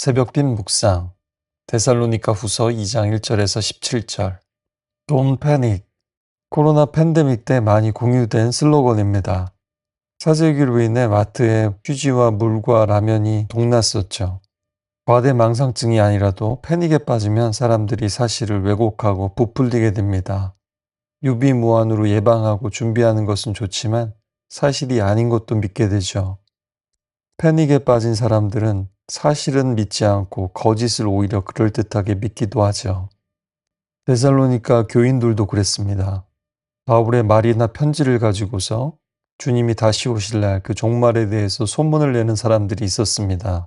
새벽빛 묵상 데살로니가 후서 2장 1절에서 17절. Don't panic. 코로나 팬데믹 때 많이 공유된 슬로건입니다. 사재기로 인해 마트에 휴지와 물과 라면이 동났었죠. 과대망상증이 아니라도 패닉에 빠지면 사람들이 사실을 왜곡하고 부풀리게 됩니다. 유비무환으로 예방하고 준비하는 것은 좋지만 사실이 아닌 것도 믿게 되죠. 패닉에 빠진 사람들은 사실은 믿지 않고 거짓을 오히려 그럴듯하게 믿기도 하죠. 데살로니가 교인들도 그랬습니다. 바울의 말이나 편지를 가지고서 주님이 다시 오실 날 그 종말에 대해서 소문을 내는 사람들이 있었습니다.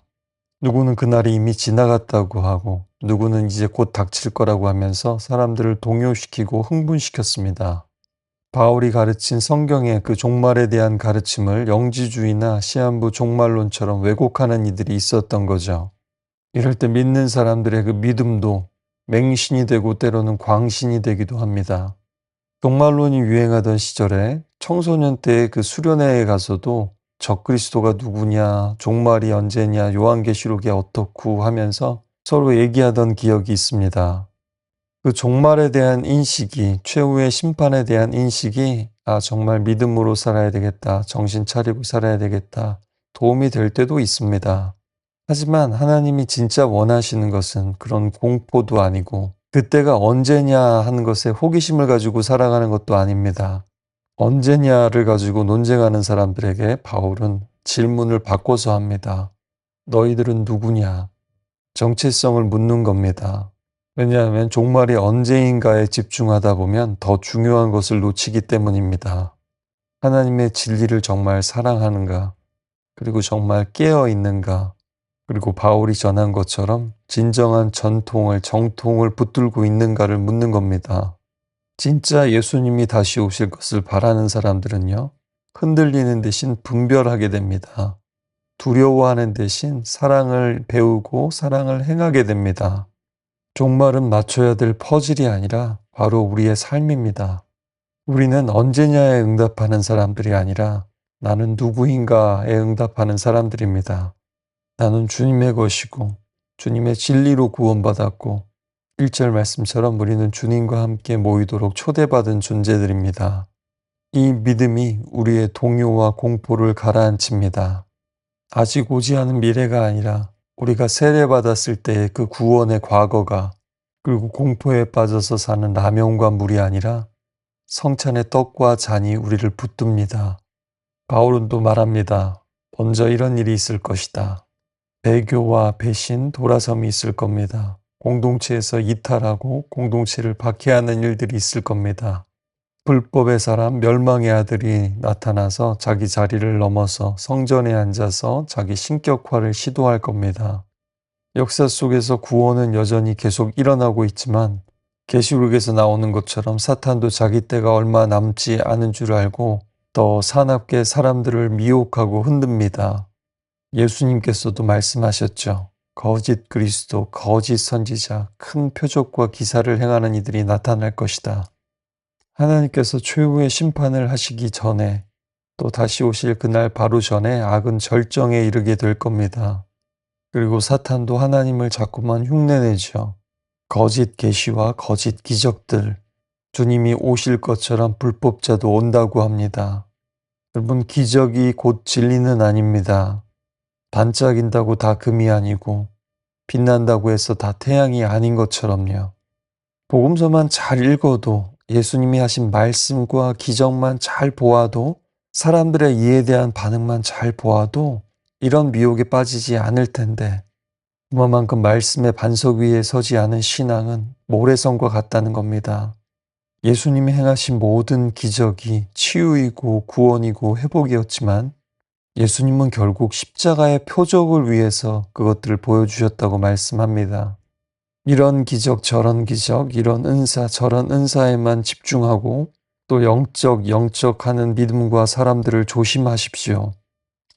누구는 그날이 이미 지나갔다고 하고 누구는 이제 곧 닥칠 거라고 하면서 사람들을 동요시키고 흥분시켰습니다. 바울이 가르친 성경의 그 종말에 대한 가르침을 영지주의나 시한부 종말론처럼 왜곡하는 이들이 있었던 거죠. 이럴 때 믿는 사람들의 그 믿음도 맹신이 되고 때로는 광신이 되기도 합니다. 종말론이 유행하던 시절에 청소년 때의 그 수련회에 가서도 적그리스도가 누구냐, 종말이 언제냐, 요한계시록이 어떻고 하면서 서로 얘기하던 기억이 있습니다. 그 종말에 대한 인식이, 최후의 심판에 대한 인식이 정말 믿음으로 살아야 되겠다, 정신 차리고 살아야 되겠다, 도움이 될 때도 있습니다. 하지만 하나님이 진짜 원하시는 것은 그런 공포도 아니고 그때가 언제냐 하는 것에 호기심을 가지고 살아가는 것도 아닙니다. 언제냐를 가지고 논쟁하는 사람들에게 바울은 질문을 바꿔서 합니다. 너희들은 누구냐? 정체성을 묻는 겁니다. 왜냐하면 종말이 언제인가에 집중하다 보면 더 중요한 것을 놓치기 때문입니다. 하나님의 진리를 정말 사랑하는가? 그리고 정말 깨어 있는가? 그리고 바울이 전한 것처럼 진정한 정통을 붙들고 있는가를 묻는 겁니다. 진짜 예수님이 다시 오실 것을 바라는 사람들은요, 흔들리는 대신 분별하게 됩니다. 두려워하는 대신 사랑을 배우고 사랑을 행하게 됩니다. 종말은 맞춰야 될 퍼즐이 아니라 바로 우리의 삶입니다. 우리는 언제냐에 응답하는 사람들이 아니라 나는 누구인가에 응답하는 사람들입니다. 나는 주님의 것이고 주님의 진리로 구원받았고 1절 말씀처럼 우리는 주님과 함께 모이도록 초대받은 존재들입니다. 이 믿음이 우리의 동요와 공포를 가라앉힙니다. 아직 오지 않은 미래가 아니라 우리가 세례받았을 때의 그 구원의 과거가, 그리고 공포에 빠져서 사는 라면과 물이 아니라 성찬의 떡과 잔이 우리를 붙듭니다. 바울은 또 말합니다. 먼저 이런 일이 있을 것이다. 배교와 배신, 돌아섬이 있을 겁니다. 공동체에서 이탈하고 공동체를 박해하는 일들이 있을 겁니다. 불법의 사람, 멸망의 아들이 나타나서 자기 자리를 넘어서 성전에 앉아서 자기 신격화를 시도할 겁니다. 역사 속에서 구원은 여전히 계속 일어나고 있지만 계시록에서 나오는 것처럼 사탄도 자기 때가 얼마 남지 않은 줄 알고 더 사납게 사람들을 미혹하고 흔듭니다. 예수님께서도 말씀하셨죠. 거짓 그리스도, 거짓 선지자, 큰 표적과 기사를 행하는 이들이 나타날 것이다. 하나님께서 최후의 심판을 하시기 전에 또 다시 오실 그날 바로 전에 악은 절정에 이르게 될 겁니다. 그리고 사탄도 하나님을 자꾸만 흉내내죠. 거짓 계시와 거짓 기적들, 주님이 오실 것처럼 불법자도 온다고 합니다. 여러분, 기적이 곧 진리는 아닙니다. 반짝인다고 다 금이 아니고 빛난다고 해서 다 태양이 아닌 것처럼요. 복음서만 잘 읽어도, 예수님이 하신 말씀과 기적만 잘 보아도, 사람들의 이에 대한 반응만 잘 보아도 이런 미혹에 빠지지 않을 텐데, 그만큼 말씀의 반석 위에 서지 않은 신앙은 모래성과 같다는 겁니다. 예수님이 행하신 모든 기적이 치유이고 구원이고 회복이었지만 예수님은 결국 십자가의 표적을 위해서 그것들을 보여주셨다고 말씀합니다. 이런 기적 저런 기적, 이런 은사 저런 은사에만 집중하고 또 영적 하는 믿음과 사람들을 조심하십시오.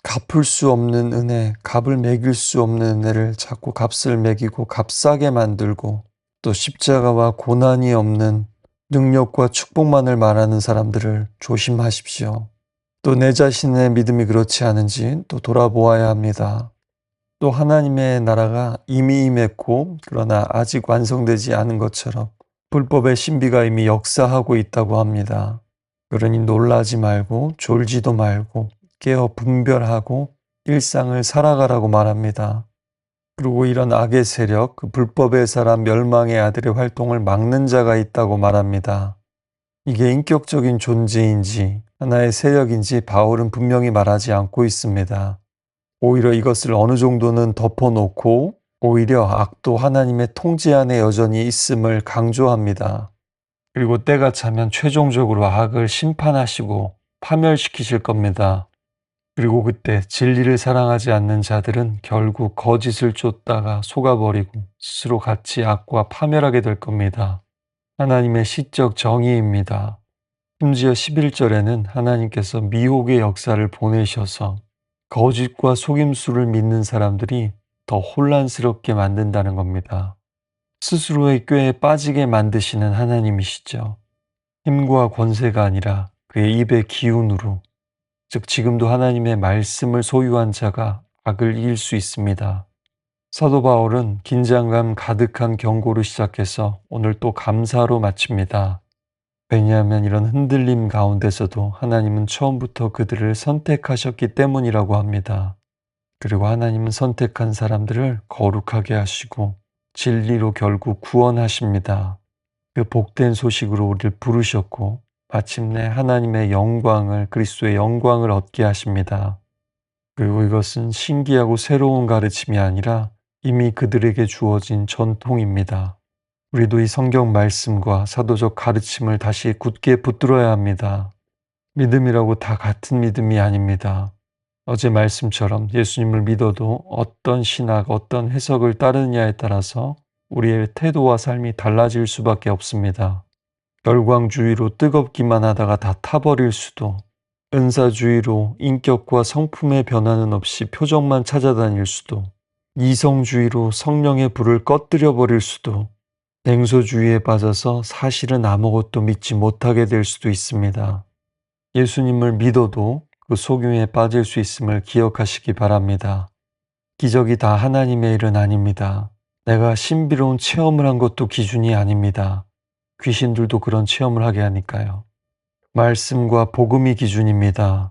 갚을 수 없는 은혜, 값을 매길 수 없는 은혜를 자꾸 값을 매기고 값싸게 만들고, 또 십자가와 고난이 없는 능력과 축복만을 말하는 사람들을 조심하십시오. 또 내 자신의 믿음이 그렇지 않은지 또 돌아보아야 합니다. 또 하나님의 나라가 이미 임했고 그러나 아직 완성되지 않은 것처럼 불법의 신비가 이미 역사하고 있다고 합니다. 그러니 놀라지 말고 졸지도 말고 깨어 분별하고 일상을 살아가라고 말합니다. 그리고 이런 악의 세력, 그 불법의 사람 멸망의 아들의 활동을 막는 자가 있다고 말합니다. 이게 인격적인 존재인지 하나의 세력인지 바울은 분명히 말하지 않고 있습니다. 오히려 이것을 어느 정도는 덮어놓고 오히려 악도 하나님의 통제 안에 여전히 있음을 강조합니다. 그리고 때가 차면 최종적으로 악을 심판하시고 파멸시키실 겁니다. 그리고 그때 진리를 사랑하지 않는 자들은 결국 거짓을 쫓다가 속아버리고 스스로 같이 악과 파멸하게 될 겁니다. 하나님의 시적 정의입니다. 심지어 11절에는 하나님께서 미혹의 역사를 보내셔서 거짓과 속임수를 믿는 사람들이 더 혼란스럽게 만든다는 겁니다. 스스로의 꾀에 빠지게 만드시는 하나님이시죠. 힘과 권세가 아니라 그의 입의 기운으로, 즉 지금도 하나님의 말씀을 소유한 자가 악을 이길 수 있습니다. 사도 바울은 긴장감 가득한 경고로 시작해서 오늘 또 감사로 마칩니다. 왜냐하면 이런 흔들림 가운데서도 하나님은 처음부터 그들을 선택하셨기 때문이라고 합니다. 그리고 하나님은 선택한 사람들을 거룩하게 하시고 진리로 결국 구원하십니다. 그 복된 소식으로 우리를 부르셨고 마침내 하나님의 영광을, 그리스도의 영광을 얻게 하십니다. 그리고 이것은 신기하고 새로운 가르침이 아니라 이미 그들에게 주어진 전통입니다. 우리도 이 성경 말씀과 사도적 가르침을 다시 굳게 붙들어야 합니다. 믿음이라고 다 같은 믿음이 아닙니다. 어제 말씀처럼 예수님을 믿어도 어떤 신학, 어떤 해석을 따르느냐에 따라서 우리의 태도와 삶이 달라질 수밖에 없습니다. 열광주의로 뜨겁기만 하다가 다 타버릴 수도, 은사주의로 인격과 성품의 변화는 없이 표정만 찾아다닐 수도, 이성주의로 성령의 불을 꺼뜨려 버릴 수도, 냉소주의에 빠져서 사실은 아무것도 믿지 못하게 될 수도 있습니다. 예수님을 믿어도 그 속임에 빠질 수 있음을 기억하시기 바랍니다. 기적이 다 하나님의 일은 아닙니다. 내가 신비로운 체험을 한 것도 기준이 아닙니다. 귀신들도 그런 체험을 하게 하니까요. 말씀과 복음이 기준입니다.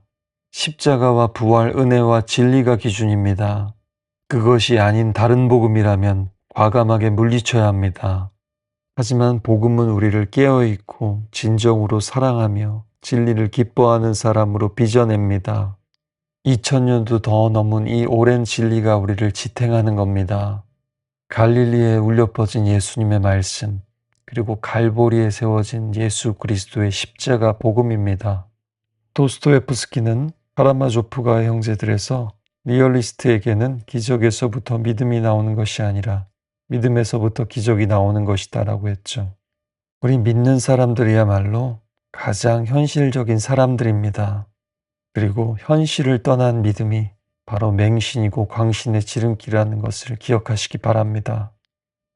십자가와 부활, 은혜와 진리가 기준입니다. 그것이 아닌 다른 복음이라면 과감하게 물리쳐야 합니다. 하지만 복음은 우리를 깨어있고 진정으로 사랑하며 진리를 기뻐하는 사람으로 빚어냅니다. 2000년도 더 넘은 이 오랜 진리가 우리를 지탱하는 겁니다. 갈릴리에 울려 퍼진 예수님의 말씀, 그리고 갈보리에 세워진 예수 그리스도의 십자가 복음입니다. 도스토옙스키는 카라마조프가의 형제들에서 리얼리스트에게는 기적에서부터 믿음이 나오는 것이 아니라 믿음에서부터 기적이 나오는 것이다 라고 했죠. 우리 믿는 사람들이야말로 가장 현실적인 사람들입니다. 그리고 현실을 떠난 믿음이 바로 맹신이고 광신의 지름길이라는 것을 기억하시기 바랍니다.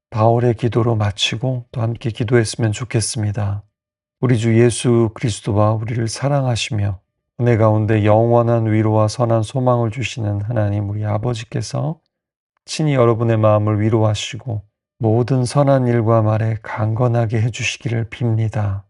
바울의 기도로 마치고 또 함께 기도했으면 좋겠습니다. 우리 주 예수 그리스도와 우리를 사랑하시며 은혜 가운데 영원한 위로와 선한 소망을 주시는 하나님 우리 아버지께서 친히 여러분의 마음을 위로하시고 모든 선한 일과 말에 강건하게 해주시기를 빕니다.